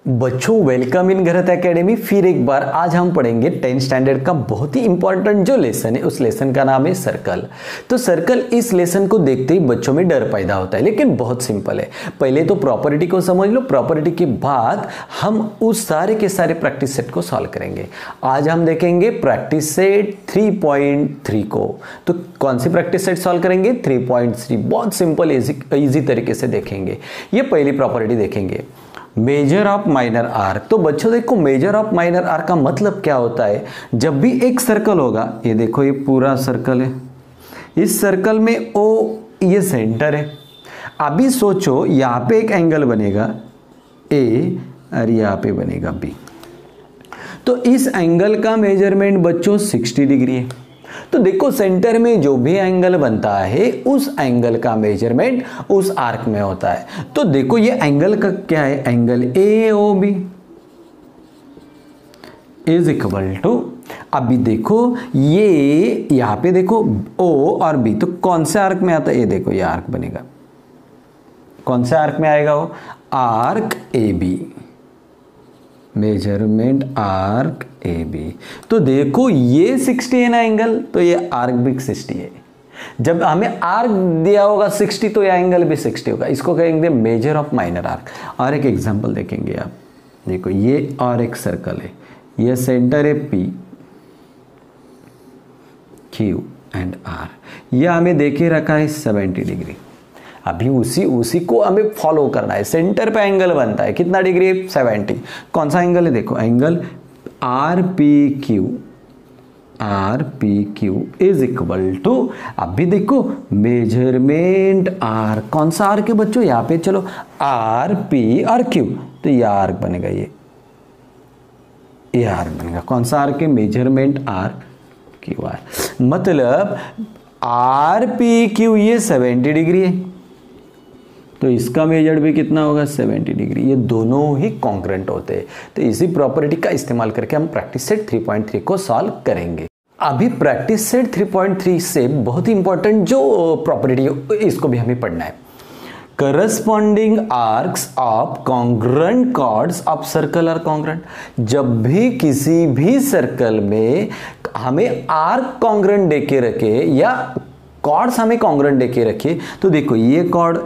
बच्चों welcome in Garat academy. फिर एक बार आज हम पढ़ेंगे 10th स्टैंडर्ड का बहुत ही इंपॉर्टेंट जो लेसन है, उस लेसन का नाम है सर्कल। तो सर्कल, इस लेसन को देखते ही बच्चों में डर पैदा होता है, लेकिन बहुत सिंपल है। पहले तो प्रॉपर्टी को समझ लो, प्रॉपर्टी के बाद हम उस सारे के सारे प्रैक्टिस सेट को सॉल्व करेंगे। आज हम देखेंगे प्रैक्टिस सेट 3.3 को। तो कौन सी प्रैक्टिस सेट सॉल्व करेंगे? 3.3। बहुत सिंपल इजी तरीके से देखेंगे। ये पहली प्रॉपर्टी देखेंगे, मेजर ऑफ माइनर आर्क। तो बच्चों देखो, मेजर ऑफ माइनर आर्क का मतलब क्या होता है? जब भी एक सर्कल होगा, ये देखो ये पूरा सर्कल है, इस सर्कल में ओ ये सेंटर है। अभी सोचो यहाँ पे एक एंगल बनेगा ए और यहाँ पे बनेगा बी। तो इस एंगल का मेजरमेंट बच्चों 60 डिग्री है। तो देखो सेंटर में जो भी एंगल बनता है उस एंगल का मेजरमेंट उस आर्क में होता है। तो देखो ये एंगल का क्या है? Angle A O B is equal to, अभी देखो ये यहां पे देखो ओ और बी, तो कौन से आर्क में आता है? ये देखो ये आर्क बनेगा। कौन से आर्क में आएगा वो? Arc A B, measurement arc A B. तो देखो ये 60 है ना एंगल, तो ये आर्क भी 60 है। जब हमें आर्क दिया होगा 60 तो ये एंगल भी 60 होगा। इसको कहेंगे मेजर ऑफ माइनर आर्क। और एक एग्जांपल देखेंगे आप, देखो ये और एक सर्कल है, ये सेंटर है पी क्यू एंड आर। ये हमें देखे रखा है 70 डिग्री। अभी उसी को हमें फॉलो करना है। सेंटर पे एंगल बनता है, कितना डिग्री है? 70। कौन सा एंगल है? देखो angle R P Q is equal to, अभी देखो मेजरमेंट आर। कौन सा आर्क है बच्चों? यहाँ पे चलो आर पी और क्यू, तो ये आर्क बनेगा, ये आर्क बनेगा। कौन सा आर्क है? Measurement R Q R. मतलब आर पी क्यू ये 70 डिग्री है, तो इसका मेजर भी कितना होगा? 70 डिग्री। ये दोनों ही कॉन्ग्रुएंट होते हैं। तो इसी प्रॉपर्टी का इस्तेमाल करके हम प्रैक्टिस सेट 3.3 को सॉल्व करेंगे। अभी प्रैक्टिस सेट 3.3 से बहुत ही इंपॉर्टेंट जो प्रॉपर्टी, इसको भी हमें पढ़ना है। Corresponding arcs of congruent chords of circle are congruent. जब भी किसी भी सर्कल में हमें आर्क कॉन्ग्रुएंट देके रखे या कॉर्ड्स हमें कॉन्ग्रुएंट देके रखिए, तो देखो ये कॉर्ड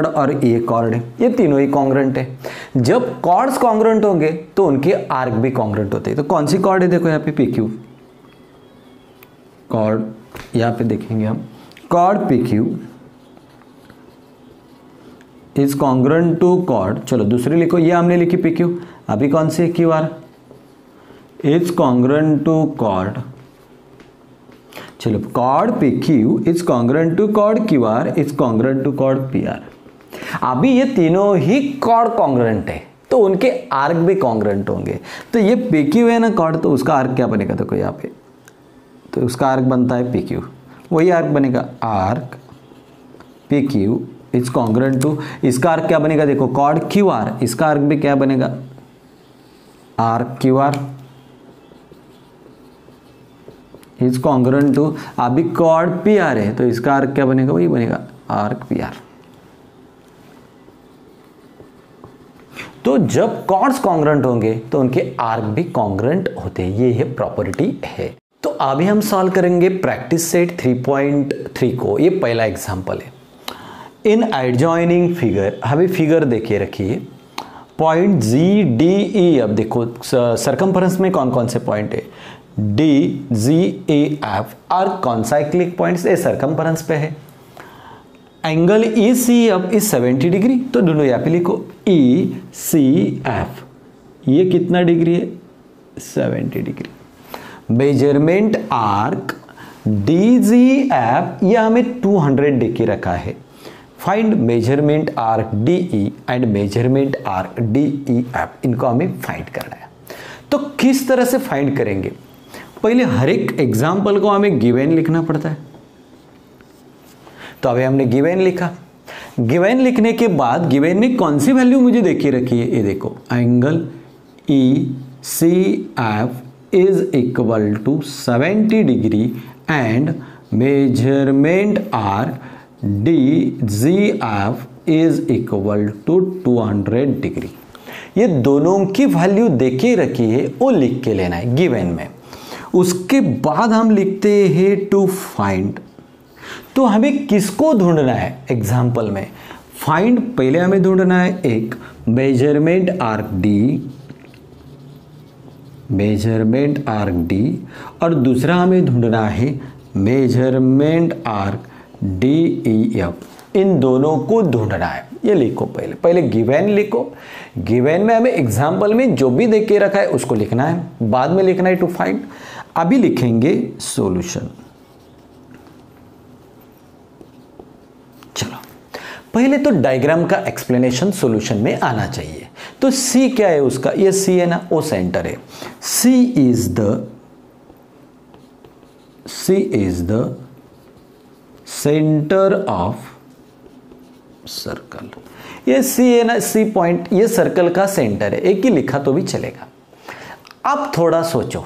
और ये कॉर्ड है, ये तीनों ही कॉन्ग्रुएंट है। जब कॉर्ड्स कॉन्ग्रुएंट होंगे तो उनके आर्क भी कॉन्ग्रुएंट होते हैं। तो कौन सी कॉर्ड है? देखो यहाँ पे पी क्यू कॉर्ड, यहाँ पे देखेंगे हम chord P Q is congruent to chord. चलो दूसरी लिखो, ये हमने लिखी पी क्यू। अभी कौन सी? Q R is congruent to chord. चलो chord P Q is congruent to chord Q R is congruent to chord P R. अभी ये तीनों ही कॉर्ड कॉन्ग्रुएंट है, तो उनके आर्क भी कॉन्ग्रुएंट होंगे। तो ये पी क्यू है ना कॉर्ड, तो उसका आर्क क्या बनेगा? देखो यहाँ पे, तो उसका आर्क बनता है पी क्यू, वही आर्क बनेगा arc P Q is congruent to, इसका आर्क क्या बनेगा? देखो कॉर्ड क्यू आर, इसका आर्क भी क्या बनेगा? Arc Q R is congruent to, अभी कॉर्ड पी आर है, तो इसका आर्क क्या बनेगा? वही बनेगा आर्क पी आर। तो जब कॉर्ड्स कॉन्ग्रुएंट होंगे तो उनके आर्क भी कॉन्ग्रुएंट होते हैं। ये प्रॉपर्टी है। तो अभी हम सॉल्व करेंगे प्रैक्टिस सेट 3.3 को। ये पहला एग्जांपल है। इन एडजॉइनिंग फिगर, हमें फिगर देखिए रखिए, पॉइंट जी डी ई। अब देखो सरकमफेरेंस में कौन कौन से पॉइंट है? डी जी ए एफ और कॉन्साइक्लिक पॉइंट्स ए सरकमफेरेंस पे है। एंगल ई सी अब इस 70 डिग्री, तो दोनों यहाँ पे लिखो ई सी एफ, ये कितना डिग्री है? 70 degree. Measurement arc D G F, ये हमें 200 देके रखा है। Find measurement arc D E and measurement arc D E F, इनको हमें फाइंड करना है। तो किस तरह से फाइंड करेंगे? पहले हर एक एग्जाम्पल को हमें गिवन लिखना पड़ता है। तो अभी हमने गिवन लिखा। गिवन लिखने के बाद गिवन ने कौन सी वैल्यू मुझे देखी रखी है? ये देखो angle E C F is equal to 70 degree and measurement arc D G F is equal to 200 degree. ये दोनों की वैल्यू देके रखी है, वो लिख के लेना है गिवन में। उसके बाद हम लिखते हैं टू फाइंड। तो हमें किसको ढूंढना है एग्जाम्पल में? फाइंड पहले हमें ढूंढना है एक measurement arc D, measurement arc D, और दूसरा हमें ढूंढना है measurement arc D E F. इन दोनों को ढूंढना है। ये लिखो, पहले गिवन लिखो। गिवन में हमें एग्जाम्पल में जो भी देख के रखा है उसको लिखना है, बाद में लिखना है टू फाइंड। अभी लिखेंगे सॉल्यूशन। चलो पहले तो डायग्राम का एक्सप्लेनेशन सॉल्यूशन में आना चाहिए। तो सी क्या है उसका? ये सी है ना, वो सेंटर है। C is the centre of circle. ये सी है ना, सी पॉइंट, ये सर्कल का सेंटर है। एक ही लिखा तो भी चलेगा। अब थोड़ा सोचो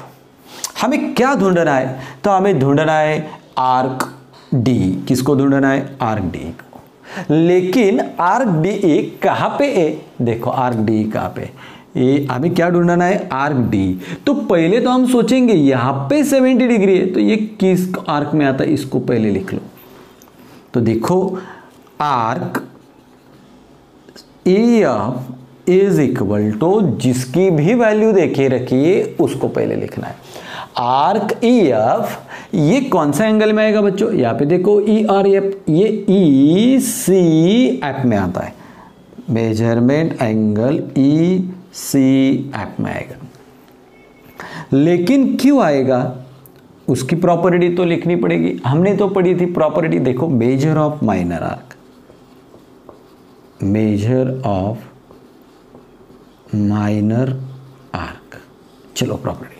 हमें क्या ढूंढना है? तो हमें ढूंढना है आर्क डी। किसको ढूंढना है? आर्क डी को। लेकिन आर्क डी कहां पे है? देखो आर्क डी कहां पे? ये हमें क्या ढूंढना है? Arc D. तो पहले तो हम सोचेंगे यहां पे 70 डिग्री है, तो ये किस आर्क में आता है? इसको पहले लिख लो। तो देखो arc E F is equal to, जिसकी भी वैल्यू देखे रखिए उसको पहले लिखना है। आर्क ई एफ ये कौन सा एंगल में आएगा बच्चों? यहां पे देखो ई आर एफ, ये ई सी एफ में आता है। Measurement angle E C F में आएगा। लेकिन क्यों आएगा? उसकी प्रॉपर्टी तो लिखनी पड़ेगी। हमने तो पढ़ी थी प्रॉपर्टी, देखो measure of minor arc, measure of minor arc. चलो प्रॉपर्टी लिखो।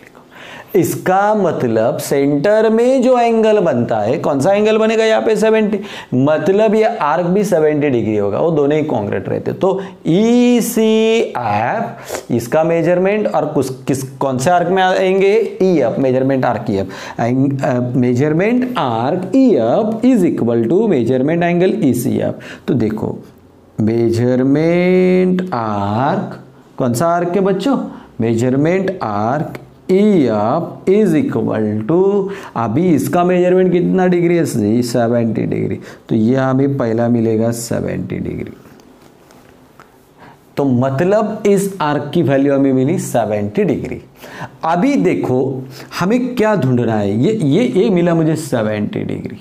इसका मतलब सेंटर में जो एंगल बनता है, कौन सा एंगल बनेगा यहाँ पे? 70। मतलब ये आर्क भी 70 डिग्री होगा, वो दोनों ही कॉन्ग्रेट रहते। तो ई सी एफ इसका मेजरमेंट, और कौन से आर्क में आएंगे? E F, measurement arc E F. Measurement arc E F is equal to measurement angle E C F. तो देखो मेजरमेंट आर्क, कौन सा आर्क है बच्चों? Measurement arc E F is equal to, अभी इसका मेजरमेंट कितना डिग्री है? 70 डिग्री। तो ये हमें पहला मिलेगा 70 डिग्री। तो मतलब इस आर्क की वैल्यू हमें मिली 70 डिग्री। अभी देखो हमें क्या ढूंढना है? ये मिला मुझे 70 degree.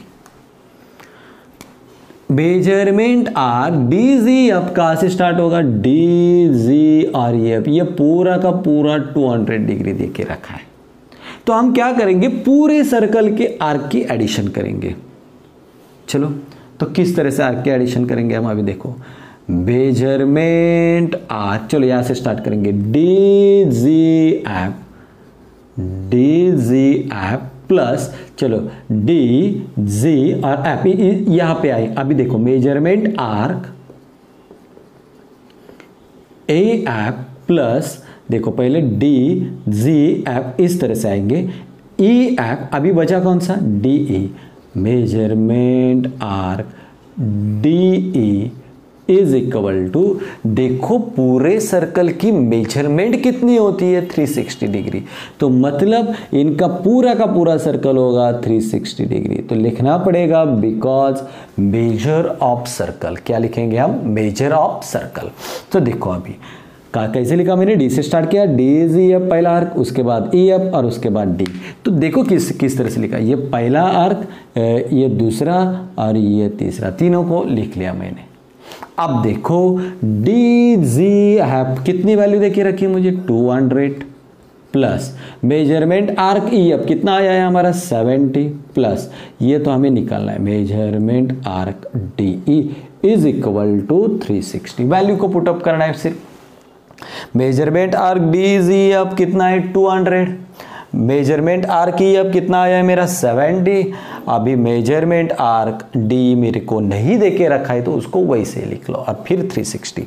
Measurement arc D G F कहां से स्टार्ट होगा? D G R F. ये पूरा का पूरा 200 डिग्री देके रखा है। तो हम क्या करेंगे? पूरे सर्कल के आर्क की एडिशन करेंगे। चलो तो किस तरह से आर्क की एडिशन करेंगे हम? अभी देखो मेजरमेंट आर्क, चलो यहां से स्टार्ट करेंगे। डी जी एफ प्लस, चलो डी जी और एफ यहां पे आए। अभी देखो measurement arc A F plus, देखो पहले डी जी एफ इस तरह से आएंगे। ई एफ अभी बचा कौन सा? D E. Measurement arc D E is equal to, देखो पूरे सर्कल की मेजरमेंट कितनी होती है? 360 डिग्री। तो मतलब इनका पूरा का पूरा सर्कल होगा 360 डिग्री। तो लिखना पड़ेगा बिकॉज मेजर ऑफ सर्कल। क्या लिखेंगे हम? Measure of circle. तो देखो अभी कैसे लिखा मैंने? डी से स्टार्ट किया, डी जी एफ पहला आर्क, उसके बाद ई एफ और उसके बाद डी। तो देखो किस तरह से लिखा। ये पहला आर्क, ये दूसरा और ये तीसरा, तीनों को लिख लिया मैंने। अब देखो डी जी एफ कितनी वैल्यू देके रखी है मुझे? 200 plus measurement arc E F कितना आया है हमारा? 70 प्लस, ये तो हमें निकालना है measurement arc D E is equal to 360। Value को पुटअप करना है सिर्फ। Measurement arc D G F कितना है? 200। मेजरमेंट आर्क ई एफ कितना आया है मेरा? 70। अभी मेजरमेंट आर्क डी मेरे को नहीं देके रखा है तो उसको वैसे लिख लो और फिर 360।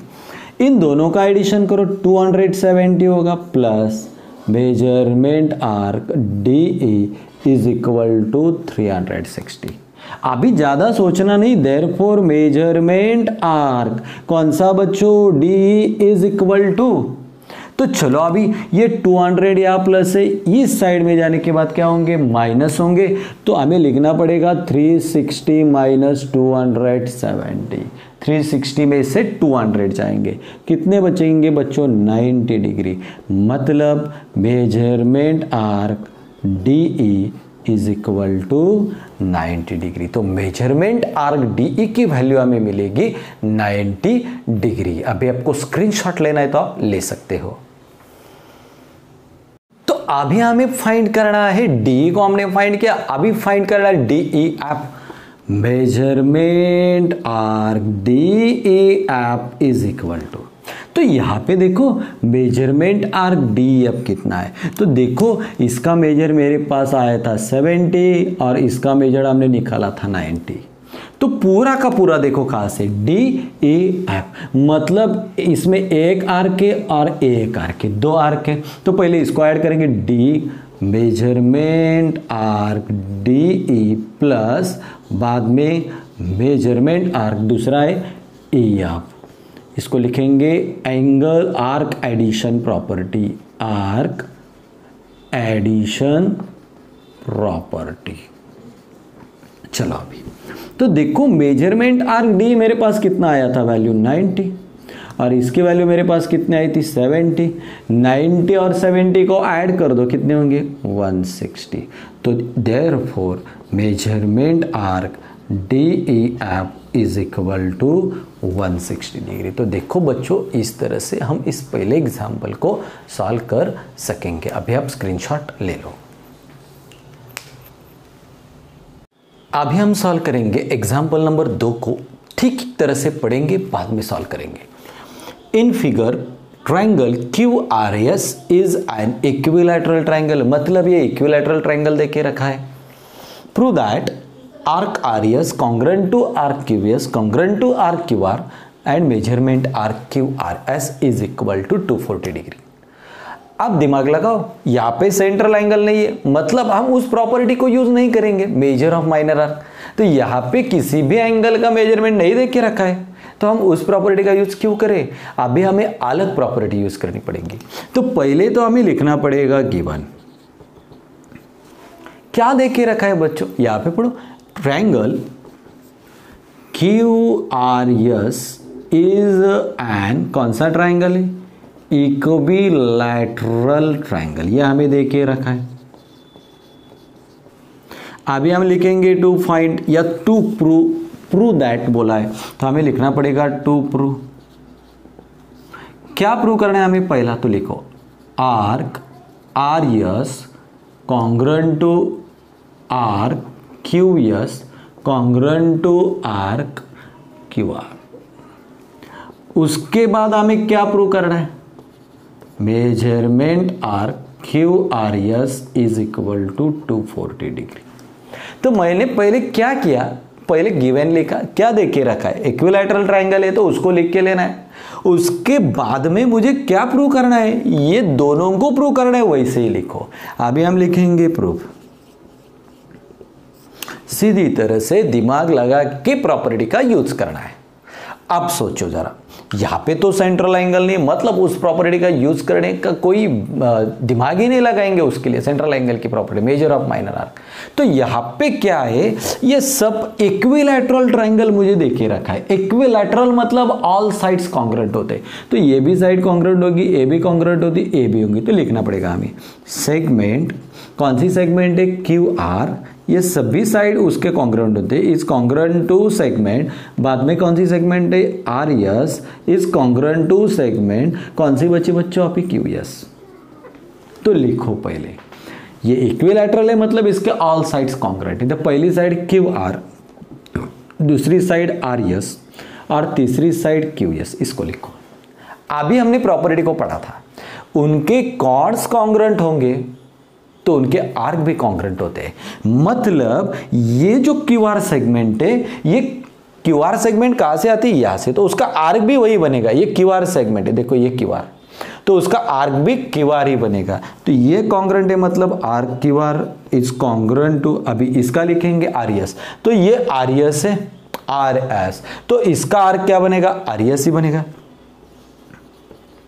इन दोनों का एडिशन करो, 270 होगा plus measurement arc D E is equal to 360। अभी ज्यादा सोचना नहीं। देयरफॉर मेजरमेंट आर्क कौन सा बच्चों, डी इज इक्वल टू, तो चलो अभी ये 200 या प्लस है, इस साइड में जाने के बाद क्या होंगे, माइनस होंगे, तो हमें लिखना पड़ेगा 360 माइनस 270। 360 में से 200 जाएंगे, कितने बचेंगे बच्चों, 90 डिग्री। मतलब measurement arc DE is equal to 90 degree. तो मेजरमेंट आर्क DE की वैल्यू हमें मिलेगी 90 डिग्री। अभी आपको स्क्रीनशॉट लेना है तो आप ले सकते हो। तो अभी हमें फाइंड करना है, DE को हमने फाइंड किया, अभी फाइंड करना है DE F. Measurement arc DE F is equal to, तो यहां पे देखो मेजरमेंट आर्क DE एफ कितना है, तो देखो इसका मेजर मेरे पास आया था 70 और इसका मेजर हमने निकाला था 90। तो पूरा का पूरा देखो कहां से, DE एफ, मतलब इसमें एक आर्क है और एक आर्क है, दो आर्क है। तो पहले इसको ऐड करेंगे, D measurement arc DE plus बाद में मेजरमेंट आर्क दूसरा है EF, इसको लिखेंगे angle arc addition property, arc addition property. चलो अभी तो देखो मेजरमेंट आर्क D मेरे पास कितना आया था, वैल्यू 90, और इसकी वैल्यू मेरे पास कितनी आई थी, 70। 90 और 70 को ऐड कर दो, कितने होंगे, 160। तो therefore measurement arc DE F is equal to 160 degree. तो देखो बच्चों इस तरह से हम इस पहले एग्जाम्पल को सॉल्व कर सकेंगे। अभी आप स्क्रीनशॉट ले लो। अभी हम सॉल्व करेंगे एग्जाम्पल नंबर 2 को, ठीक तरह से पढ़ेंगे बाद में सॉल्व करेंगे। In figure triangle QRS is an equilateral triangle, मतलब ये इक्विलैटरल ट्रायंगल देके रखा है। Prove that arc RS congruent to arc QS congruent to arc QR and measurement arc QRS is equal to 240 degree. अब दिमाग लगाओ, यहाँ पे सेंट्रल एंगल नहीं है, मतलब हम उस प्रॉपर्टी को यूज नहीं करेंगे, मेजर ऑफ माइनर आर्क। तो यहाँ पे किसी भी एंगल का मेजरमेंट नहीं दे के रखा है, तो हम उस प्रॉपर्टी का यूज क्यों करें। अभी हमें अलग प्रॉपर्टी यूज करनी पड़ेगी। तो पहले तो हमें लिखना पड़ेगा गिवन, क्या दे के रखा है बच्चों, यहाँ पे पढ़ो, ट्रायंगल QRS इज एन, कौन सा ट्रायंगल है, इक्विलैटरल ट्रायंगल, ये हमें दे के रखा है। अभी हम लिखेंगे टू फाइंड या टू प्रूव दैट बोला है, तो हमें लिखना पड़ेगा टू प्रूव। क्या प्रूव करना है हमें, पहला तो लिखो arc RS congruent to arc QS congruent to arc QR। उसके बाद हमें क्या प्रूव करना है, measurement arc QRS is equal to 240 degree. तो मैंने पहले क्या किया, पहले गिवन लिखा, क्या देके रखा है, इक्विलैटरल ट्रायंगल है तो उसको लिख के लेना है। उसके बाद में मुझे क्या प्रूव करना है, ये दोनों को प्रूव करना है, वैसे ही लिखो। अभी हम लिखेंगे प्रूफ, सीधी तरह से दिमाग लगा के प्रॉपर्टी का यूज करना है। अब सोचो जरा, यहाँ पे तो सेंट्रल एंगल नहीं, मतलब उस प्रॉपर्टी का यूज करने का कोई दिमाग ही नहीं लगाएंगे उसके लिए, सेंट्रल एंगल की property, measure of minor arc. तो यहाँ पे क्या है, ये सब इक्विलैटरल ट्रायंगल मुझे देके रखा है। इक्विलैटरल मतलब ऑल साइड्स कॉन्ग्रुएंट होते हैं, तो ये भी साइड कॉन्ग्रुएंट होगी, ए भी कॉन्ग्रुएंट होती, ए भी होंगी। तो लिखना पड़ेगा हमें सेगमेंट, कौन सी सेगमेंट है, QR, ये सभी साइड उसके कॉन्ग्रुएंट होते हैं, इज कॉन्ग्रुएंट टू सेगमेंट। बाद में कौन सी सेगमेंट है, RS is congruent to segment, कौन सी बची बच्चों आपकी, QS। तो लिखो पहले, ये इक्विलैटरल है मतलब इसके ऑल साइड्स कॉन्ग्रुएंट है। तो पहली साइड QR, दूसरी साइड RS और तीसरी साइड QS, इसको लिखो। अभी हमने प्रॉपर्टी को पढ़ा था, उनके कॉर्ड्स कॉन्ग्रुएंट होंगे तो उनके आर्क भी कॉन्ग्रुएंट होते हैं। मतलब ये जो QR सेगमेंट है, ये QR सेगमेंट कहां से आती है, यहां से, तो उसका आर्क भी वही बनेगा। ये QR सेगमेंट है, देखो ये QR, तो उसका आर्क भी क्यू आर ही बनेगा। तो ये कॉन्ग्रेंट है, मतलब arc Q R is congruent to, अभी इसका लिखेंगे आर एस, तो ये आर एस है आर एस, तो इसका आर्क क्या बनेगा, आर एस ही बनेगा।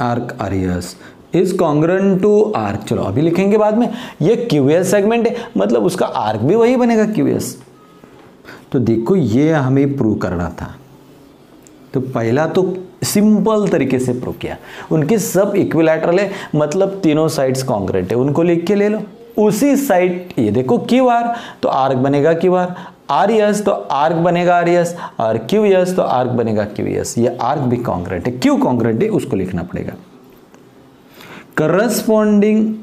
Arc R S is congruent to arc, चलो अभी लिखेंगे बाद में। ये क्यू एस सेगमेंट है, मतलब उसका आर्क भी वही बनेगा क्यू एस। तो देखो ये हमें प्रूव करना था, तो पहला तो सिंपल तरीके से प्रूव किया, उनके सब इक्विलैटरल है, मतलब तीनों साइड्स कॉन्ग्रेंट है, उनको लिख के ले लो। उसी साइड ये देखो क्यू आर, तो आर्क बनेगा क्यू आर एस तो आर्क बनेगा आर एस, और क्यू एस तो आर्क बनेगा क्यू एस। ये आर्क भी कॉन्ग्रेंट है, क्यू कॉन्ग्रेंट है, उसको लिखना पड़ेगा। करस्पॉन्डिंग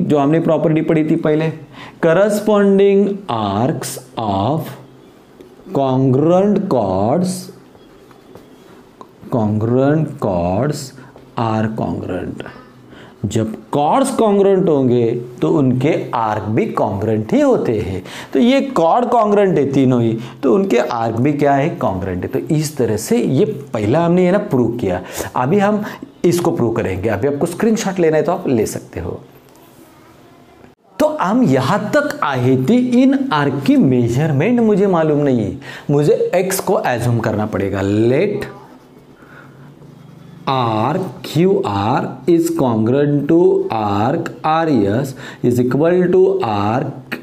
जो हमने प्रॉपर्टी पढ़ी थी पहले, corresponding arcs of congruent chords are congruent। जब chords congruent होंगे तो उनके आर्क भी congruent ही होते हैं। तो ये chord congruent है तीनों ही, तो उनके आर्क भी क्या है, congruent है। तो इस तरह से ये पहला हमने ये ना प्रूव किया। अभी हम इसको प्रूव करेंगे। अभी आपको स्क्रीनशॉट लेना है तो आप ले सकते हो। तो हम यहां तक आए थे, इन आर्क की मेजरमेंट मुझे मालूम नहीं है, मुझे x को एज्यूम करना पड़ेगा। Let arc Q R is congruent to arc R S is equal to arc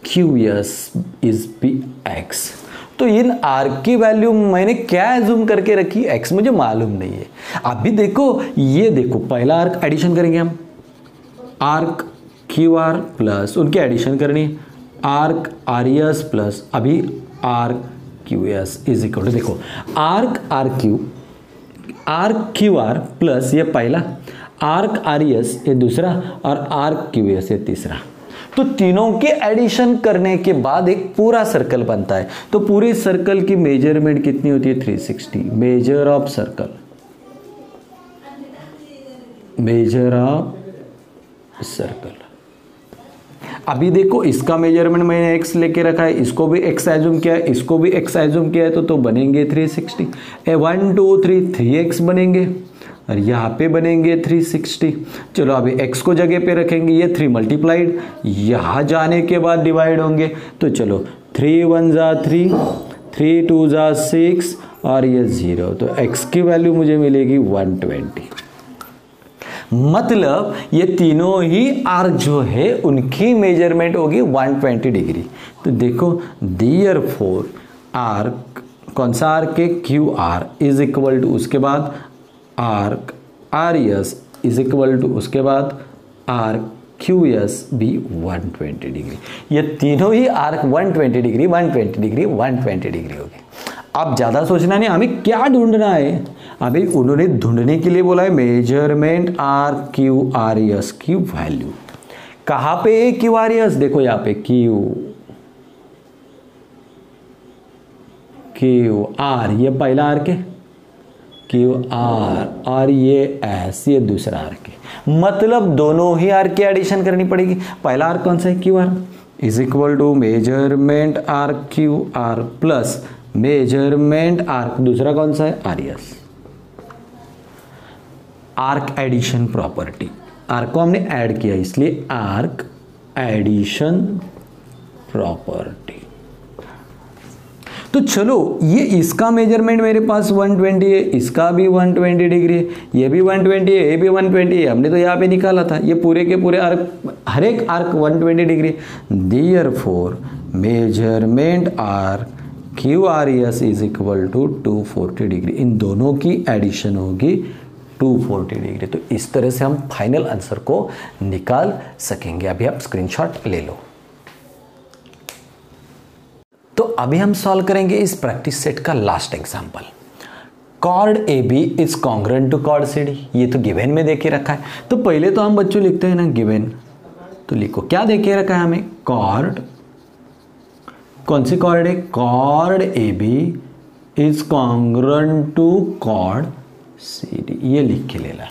Q S is P X. तो इन आर्क की वैल्यू मैंने क्या एज्यूम करके रखी, x मुझे मालूम नहीं है। अभी देखो, ये देखो पहला आर्क एडिशन करेंगे हम, आर्क क्यू आर प्लस उनकी एडिशन करनी है आर्क आर एस प्लस अभी arc Q S is equal to, देखो आर्क क्यू आर प्लस ये पहला, आर्क आर एस ये दूसरा, और आर्क क्यू एस ये तीसरा। तो तीनों के एडिशन करने के बाद एक पूरा सर्कल बनता है। तो पूरे सर्कल की मेजरमेंट कितनी होती है, 360। Measure of circle, measure of circle. अभी देखो इसका मेजरमेंट मैंने x लेके रखा है, इसको भी x एज्यूम किया है, इसको भी x एज्यूम किया है, तो बनेंगे 360। 1 2 3 3x बनेंगे, और यहाँ पे बनेंगे 360। चलो अभी x को जगह पे रखेंगे, ये 3 मल्टीप्लाइड, यहाँ जाने के बाद डिवाइड होंगे। तो चलो 3 1 जा 3, 3 2 जा 6, और ये 0। तो x की वैल्यू मुझे मिलेगी 120। मतलब ये तीनों ही आर्क जो है उनकी मेजरमेंट होगी 120 डिग्री। तो देखो देयरफॉर आर्क, कौन सा आर्क है, Q R is equal to, उसके बाद arc R S is equal to, उसके बाद आर्क क्यू एस भी 120 डिग्री। ये तीनों ही आर्क 120 डिग्री 120 डिग्री 120 डिग्री हो गए। अब ज्यादा सोचना नहीं, हमें क्या ढूंढना है। अभी उन्होंने ढूंढने के लिए बोला है measurement R Q R S की वैल्यू। कहां पे क्यू आर एस, देखो यहाँ पे क्यू आर, ये पहला आर्क है क्यू आर, और ये एस ये दूसरा आर्क है। मतलब दोनों ही आर्क की एडिशन करनी पड़ेगी। पहला आर्क कौन सा है, Q R is equal to measurement R Q R plus measurement arc, दूसरा कौन सा है, R S. Arc addition property, arc को हमने ऐड किया इसलिए आर्क एडिशन प्रॉपर्टी। तो चलो ये इसका मेजरमेंट मेरे पास 120 है, इसका भी 120 डिग्री है, ये भी 120 है, ये भी 120 है, हमने तो यहाँ पे निकाला था। ये पूरे के पूरे आर्क, हर एक arc 120 degree. Therefore measurement arc Q R S is equal to 240 degree. इन दोनों की एडिशन होगी 240 डिग्री। तो इस तरह से हम फाइनल आंसर को निकाल सकेंगे। अभी आप स्क्रीनशॉट ले लो। तो अभी हम सॉल्व करेंगे इस प्रैक्टिस सेट का last example. Chord A B is congruent to chord C D. ये तो गिवन में देके रखा है। तो पहले तो हम बच्चों लिखते हैं ना गिवन, तो लिखो क्या देके रखा है हमें, कॉर्ड, कौन सी कॉर्ड है, chord A B is congruent to chord C D. ये लिख के लेना,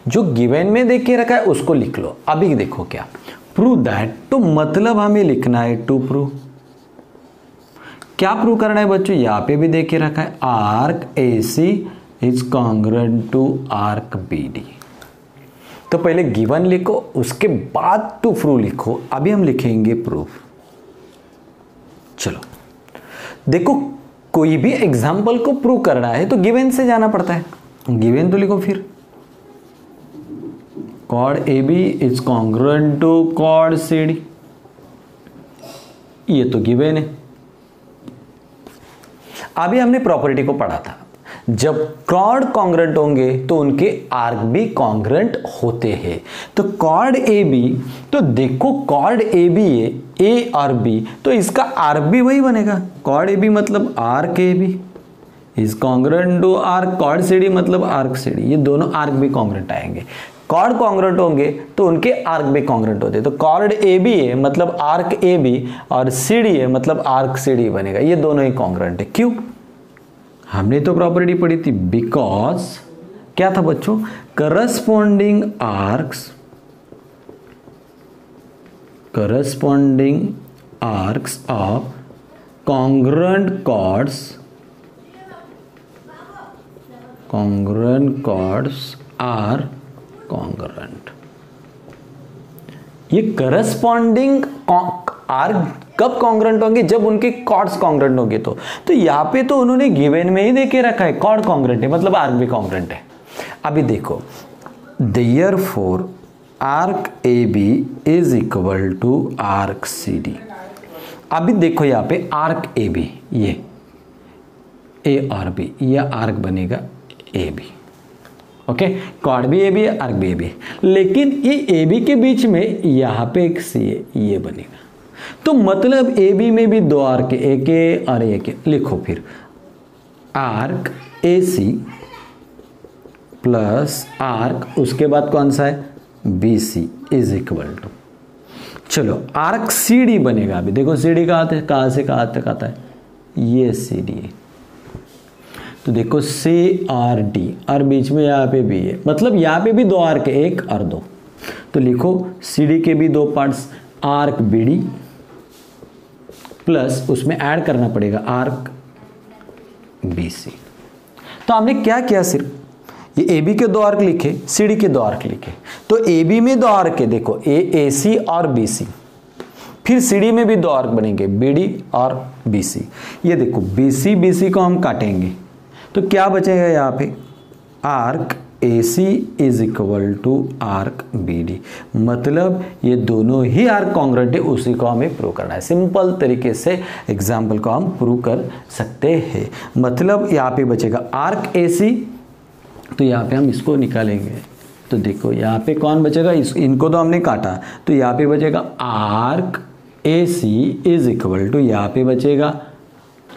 जो गिवन में देख के रखा है उसको लिख लो। अभी देखो क्या, प्रूव दैट, तो मतलब हमें लिखना है टू प्रूव। क्या प्रूव करना है बच्चों, यहां पे भी देख के रखा है arc A C is congruent to arc BD। तो पहले गिवन लिखो, उसके बाद टू प्रूव लिखो। अभी हम लिखेंगे प्रूफ। चलो देखो, कोई भी एग्जाम्पल को प्रूव करना है तो गिवन से जाना पड़ता है। गिवन तो लिखो फिर, कॉड AB इज कॉन्ग्रुएंट टू कॉड CD। ये तो गिवन है। अभी हमने प्रॉपर्टी को पढ़ा था, जब कॉर्ड कॉन्ग्रुएंट होंगे तो उनके आर्क भी कॉन्ग्रुएंट होते हैं। तो कॉर्ड AB, तो देखो कॉर्ड AB है A और B, तो इसका आर्क भी वही बनेगा। कॉर्ड AB मतलब arc AB is congruent to arc chord CD मतलब आर्क CD। ये दोनों आर्क भी कॉन्ग्रुएंट आएंगे। कॉर्ड कॉन्ग्रुएंट होंगे तो उनके आर्क भी कॉन्ग्रुएंट होते हैं। तो कॉर्ड AB है मतलब आर्क AB और CD है मतलब आर्क CD बनेगा। ये दोनों ही कॉन्ग्रुएंट है। क्यों? हमने तो प्रॉपर्टी पढ़ी थी, बिकॉज क्या था बच्चों, corresponding arcs of congruent chords are congruent. ये करस्पॉन्डिंग आर्क कब कॉन्ग्रुएंट होंगे, जब उनके कॉर्ड्स कॉन्ग्रुएंट होंगे। तो यहां पे तो उन्होंने गिवन में ही देके रखा है कॉर्ड कॉन्ग्रुएंट है मतलब आर्क भी कॉन्ग्रुएंट है। अभी देखो, therefore arc AB is equal to arc CD। अभी देखो यहां पे आर्क AB, ये A और B, यह आर्क बनेगा AB। ओके, कॉर्ड भी AB है, आर्क भी AB है, लेकिन ये AB के बीच में यहां पे एक C है, ये बनेगा। तो मतलब AB में भी दो आर्क, एक A और एक A। लिखो फिर, आर्क AC प्लस आर्क, उसके बाद कौन सा है, BC इज इक्वल टू, चलो आर्क CD बनेगा। अभी देखो CD कहां से कहां तक आता है, ये CD है। तो देखो C और D और बीच में यहाँ पे भी है, मतलब यहाँ पे भी दो आर्क है, एक और दो। तो लिखो CD के भी दो पार्ट्स, आर्क BD प्लस उसमें ऐड करना पड़ेगा आर्क BC। तो हमने क्या किया, सिर्फ ये AB के दो आर्क लिखे, CD के दो आर्क लिखे। तो AB में दो आर्क है, देखो AC और BC। फिर CD में भी दो आर्क बनेंगे, BD और BC। ये देखो BC को हम काटेंगे तो क्या बचेगा यहाँ पे, arc AC is equal to arc BD। मतलब ये दोनों ही आर्क कॉन्ग्रुएंट है, उसी को हमें प्रूव करना है। सिंपल तरीके से एग्जाम्पल को हम प्रूव कर सकते हैं। मतलब यहाँ पे बचेगा आर्क AC, तो यहाँ पे हम इसको निकालेंगे। तो देखो यहाँ पे कौन बचेगा, इनको तो हमने काटा, तो यहाँ पे बचेगा arc AC is equal to, यहाँ पे बचेगा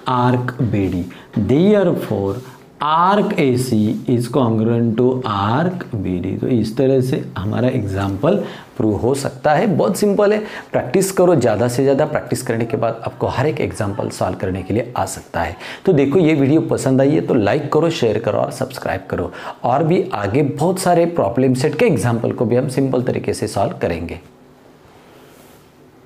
arc BD। Therefore arc AC is congruent to arc BD। तो इस तरह से हमारा एग्जाम्पल प्रूव हो सकता है। बहुत सिंपल है, प्रैक्टिस करो, ज़्यादा से ज़्यादा प्रैक्टिस करने के बाद आपको हर एक एग्जाम्पल सॉल्व करने के लिए आ सकता है। तो देखो ये वीडियो पसंद आई है तो लाइक करो, शेयर करो और सब्सक्राइब करो। और भी आगे बहुत सारे प्रॉब्लम सेट के एग्जाम्पल को भी हम सिंपल तरीके से सॉल्व करेंगे।